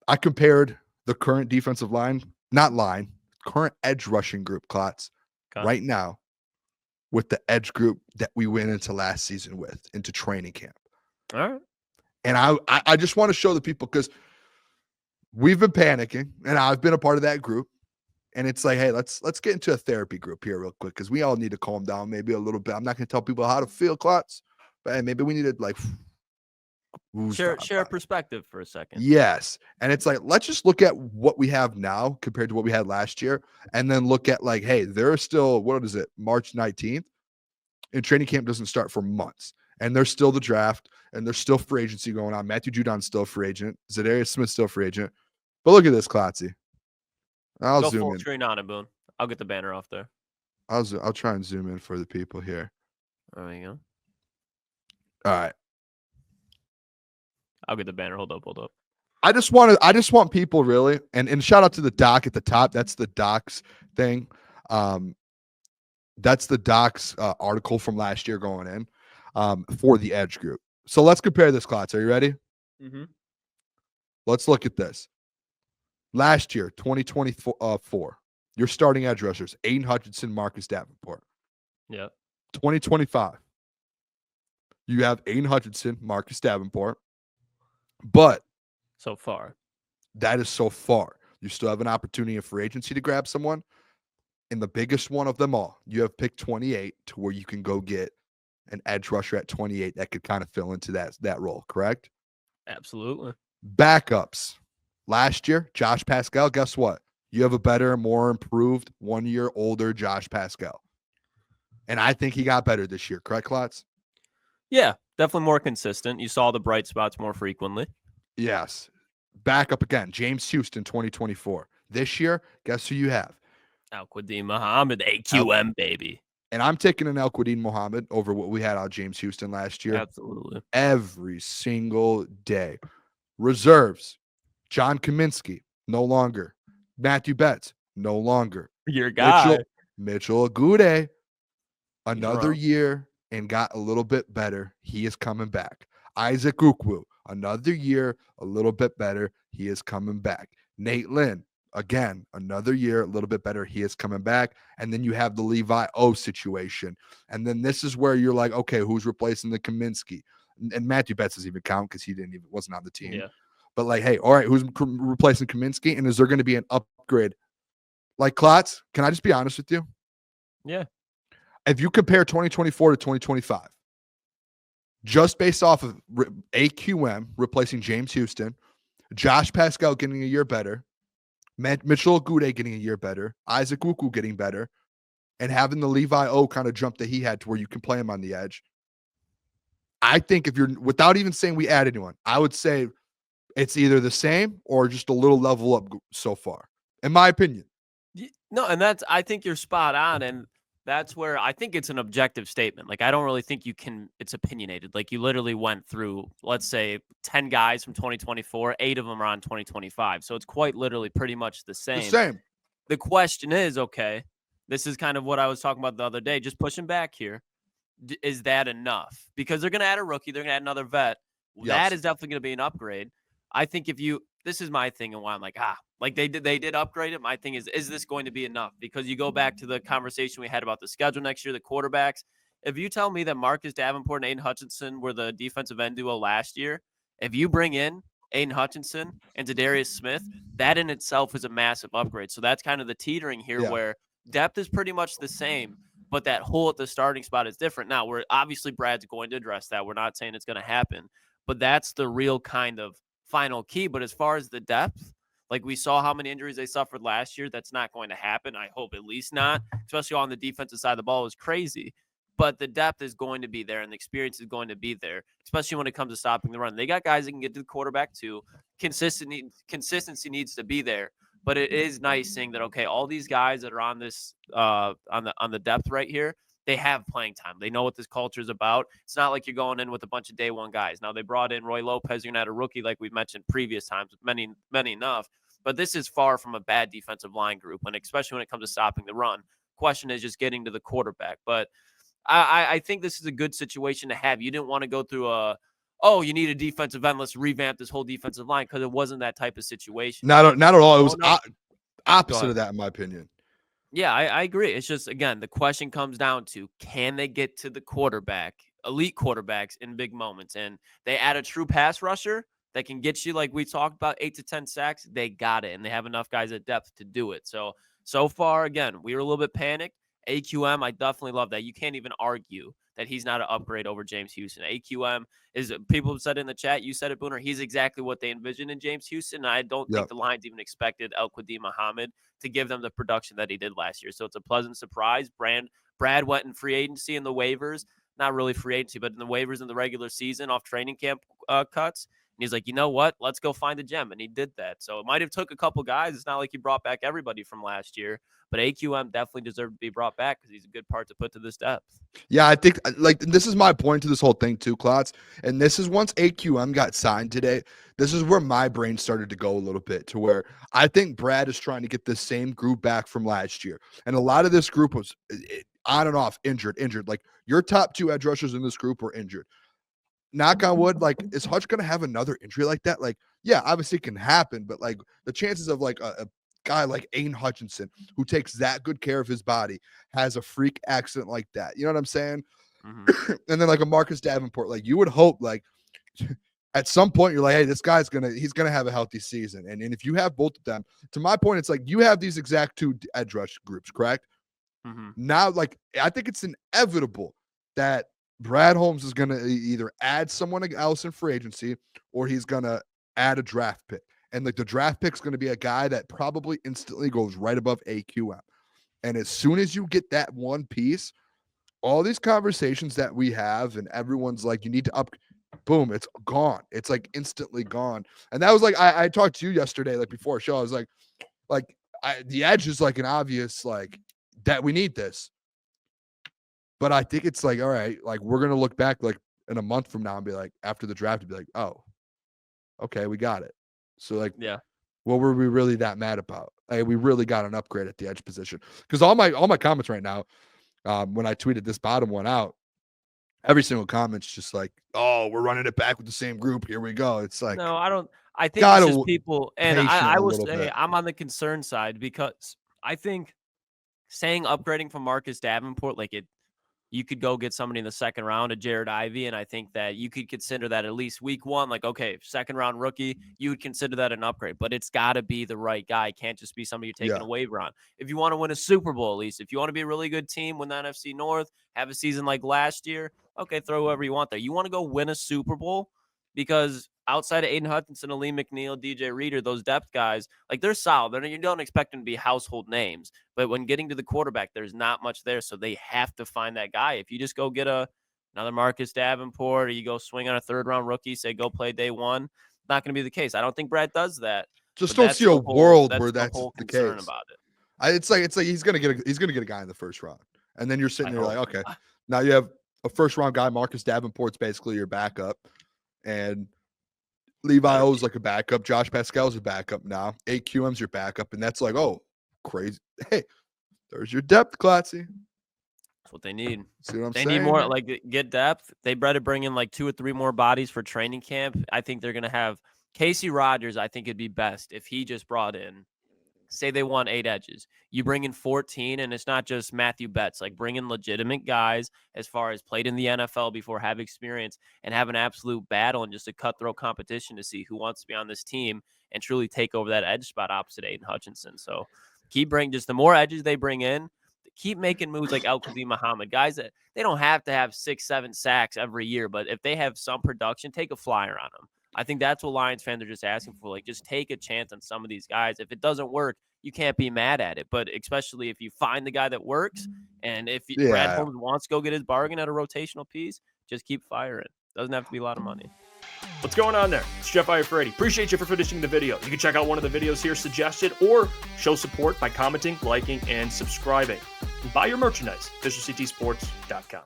I compared the current defensive line, current edge rushing group, Klotz, right now with the edge group that we went into last season with, into training camp. All right. And I just want to show the people, because we've been panicking, and I've been a part of that group. And it's like, hey, let's get into a therapy group here real quick, because we all need to calm down maybe a little bit. I'm not going to tell people how to feel, Klotz, but hey, maybe we need to like share perspective for a second. Yes. And it's like, let's just look at what we have now compared to what we had last year, and then look at like, hey, there's still, what is it, March 19th? And training camp doesn't start for months. And there's still the draft, and there's still free agency going on. Matthew Judon's still free agent. Zadarius Smith's still free agent. But look at this, Klotzy. I'll Go zoom full in. screen on it, Boone. I'll get the banner off there. I'll try and zoom in for the people here. There you go. All right. I'll get the banner. Hold up. I just want people really, and shout out to the doc at the top. That's the doc's thing. That's the doc's article from last year going in for the edge group. So let's compare this, Klotz. Are you ready? Mm-hmm. Let's look at this. Last year, 2024, your starting edge rushers, Aiden Hutchinson, Marcus Davenport. Yeah. 2025, you have Aiden Hutchinson, Marcus Davenport. But so far, that is so far. You still have an opportunity in free agency to grab someone. And the biggest one of them all, you have pick 28 to where you can go get an edge rusher at 28 that could kind of fill into that role, correct? Absolutely. Backups. Last year, Josh Pascal, guess what? You have a better, more improved, 1 year older Josh Pascal. And I think he got better this year, correct, Klotz? Yeah, definitely more consistent. You saw the bright spots more frequently. Yes. Backup again, James Houston, 2024. This year, guess who you have? Al-Quadin Muhammad, AQM, baby. And I'm taking an Al-Quadin Muhammad over what we had on James Houston last year. Absolutely. Every single day. Reserves, John Kaminsky, no longer. Matthew Betts, no longer. Your guy. Mitchell Agude, another year and got a little bit better. He is coming back. Isaac Ukwu, another year, a little bit better. He is coming back. Nate Lynn, again, another year, a little bit better. He is coming back. And then you have the Levi O situation. And then this is where you're like, okay, who's replacing the Kaminsky? And Matthew Betts doesn't even count because wasn't on the team. Yeah. But like, hey, all right, who's replacing Kaminsky? And is there going to be an upgrade? Like, Klotz, can I just be honest with you? Yeah. If you compare 2024 to 2025, just based off of AQM replacing James Houston, Josh Pascal getting a year better, Mitchell Agude getting a year better, Isaac Ukwu getting better, and having the Levi O kind of jump that he had to where you can play him on the edge. I think if you're, without even saying we add anyone, I would say it's either the same or just a little level up so far, in my opinion. No, and I think you're spot on. And that's where I think it's an objective statement. Like, I don't really think it's opinionated. Like, you literally went through, let's say, 10 guys from 2024, 8 of them are on 2025. So it's quite literally pretty much the same. The same. The question is, okay, this is kind of what I was talking about the other day, just pushing back here. Is that enough? Because they're going to add a rookie. They're going to add another vet. Yes. That is definitely going to be an upgrade. I think this is my thing and why I'm like, like they did upgrade it. My thing is this going to be enough? Because you go back to the conversation we had about the schedule next year, the quarterbacks. If you tell me that Marcus Davenport and Aiden Hutchinson were the defensive end duo last year, if you bring in Aiden Hutchinson and Zadarius Smith, that in itself is a massive upgrade. So that's kind of the teetering here where depth is pretty much the same, but that hole at the starting spot is different. Now, obviously Brad's going to address that. We're not saying it's going to happen, but that's the real kind of final key. But as far as the depth, like we saw how many injuries they suffered last year, that's not going to happen. I hope at least not, especially on the defensive side of the ball is crazy. But the depth is going to be there and the experience is going to be there, especially when it comes to stopping the run. They got guys that can get to the quarterback too. Consistency needs to be there. But it is nice seeing that, okay, all these guys that are on this on the depth right here, they have playing time. They know what this culture is about. It's not like you're going in with a bunch of day one guys. Now, they brought in Roy Lopez. You're going to add a rookie like we've mentioned previous times, many enough. But this is far from a bad defensive line group, and especially when it comes to stopping the run. Question is just getting to the quarterback. But I think this is a good situation to have. You didn't want to go through a oh, you need a defensive end, let's revamp this whole defensive line, because it wasn't that type of situation. Not at all. It was No. opposite of that, in my opinion. Yeah, I agree. It's just, again, the question comes down to, can they get to the quarterback, elite quarterbacks in big moments? And they add a true pass rusher that can get you, like we talked about, 8 to 10 sacks. They got it, and they have enough guys at depth to do it. So far, again, we were a little bit panicked. AQM, I definitely love that. You can't even argue that he's not an upgrade over James Houston. AQM is, people have said in the chat, you said it, Booner, he's exactly what they envisioned in James Houston. And I don't think the Lions even expected El-Quadin Muhammad to give them the production that he did last year. So it's a pleasant surprise. Brad went in free agency in the waivers, not really free agency, but in the waivers in the regular season off training camp cuts. And he's like, you know what? Let's go find a gem. And he did that. So it might have took a couple guys. It's not like he brought back everybody from last year. But AQM definitely deserved to be brought back because he's a good part to put to this depth. Yeah, I think like this is my point to this whole thing too, Klotz. And this is once AQM got signed today, this is where my brain started to go a little bit, to where I think Brad is trying to get this same group back from last year. And a lot of this group was on and off, injured. Like your top 2 edge rushers in this group were injured. Knock on wood, like, is Hutch going to have another injury like that? Like, yeah, obviously it can happen, but like the chances of like a guy like Aiden Hutchinson, who takes that good care of his body, has a freak accident like that. You know what I'm saying? Mm-hmm. And then like a Marcus Davenport, like you would hope like at some point you're like, hey, this guy's he's gonna have a healthy season. And if you have both of them, to my point, it's like you have these exact 2 edge rush groups, correct? Mm-hmm. Now, like, I think it's inevitable that Brad Holmes is gonna either add someone else in free agency, or he's gonna add a draft pick. And like the draft pick's going to be a guy that probably instantly goes right above AQM. And as soon as you get that one piece, all these conversations that we have and everyone's like, you need to up, boom, it's gone. It's like instantly gone. And that was like, I talked to you yesterday, like before a show, I was like the edge is like an obvious, like that we need this. But I think it's like, all right, like we're going to look back like in a month from now and be like, after the draft, to be like, oh, okay, we got it. So like, yeah, what were we really that mad about? Like, we really got an upgrade at the edge position. Because all my comments right now, when I tweeted this bottom one out, every single comment's just like, oh, we're running it back with the same group. Here we go. It's like, no, I don't. I think it's just people, and I will say I'm on the concern side, because I think saying upgrading from Marcus Davenport, like you could go get somebody in the second round, a Jared Ivey, and I think that you could consider that at least week 1, like, okay, second round rookie, you would consider that an upgrade, but it's got to be the right guy. It can't just be somebody you're taking a waiver on. If you want to win a Super Bowl, at least, if you want to be a really good team, win the NFC North, have a season like last year, okay, throw whoever you want there. You want to go win a Super Bowl, because outside of Aiden Hutchinson, Aleem McNeil, DJ Reader, those depth guys, like, they're solid. You don't expect them to be household names. But when getting to the quarterback, there's not much there. So they have to find that guy. If you just go get another Marcus Davenport, or you go swing on a third-round rookie, say go play day 1, it's not going to be the case. I don't think Brad does that. Just don't see a world where that's the case. About it. It's like he's going to get a guy in the first round. And then you're sitting there like, okay, now you have a first-round guy. Marcus Davenport's basically your backup. And Levi O's like a backup. Josh Pascal's a backup now. AQM's your backup. And that's like, oh, crazy. Hey, there's your depth, Klotzy. That's what they need. See what I'm saying? They need more, like, get depth. They better bring in like 2 or 3 more bodies for training camp. I think they're going to have Casey Rogers. I think it'd be best if he just brought in, say they want 8 edges. You bring in 14, and it's not just Matthew Betts. Like, bring in legitimate guys as far as played in the NFL before, have experience, and have an absolute battle and just a cutthroat competition to see who wants to be on this team and truly take over that edge spot opposite Aiden Hutchinson. So keep bringing, just the more edges they bring in, keep making moves like El-Quadin Muhammad, guys that they don't have to have 6-7 sacks every year, but if they have some production, take a flyer on them. I think that's what Lions fans are just asking for. Like, just take a chance on some of these guys. If it doesn't work, you can't be mad at it. But especially if you find the guy that works, and if Brad Holmes wants to go get his bargain at a rotational piece, just keep firing. Doesn't have to be a lot of money. What's going on there? It's Jeff Iafrate. Appreciate you for finishing the video. You can check out one of the videos here suggested, or show support by commenting, liking, and subscribing. And buy your merchandise, FisherCTSports.com.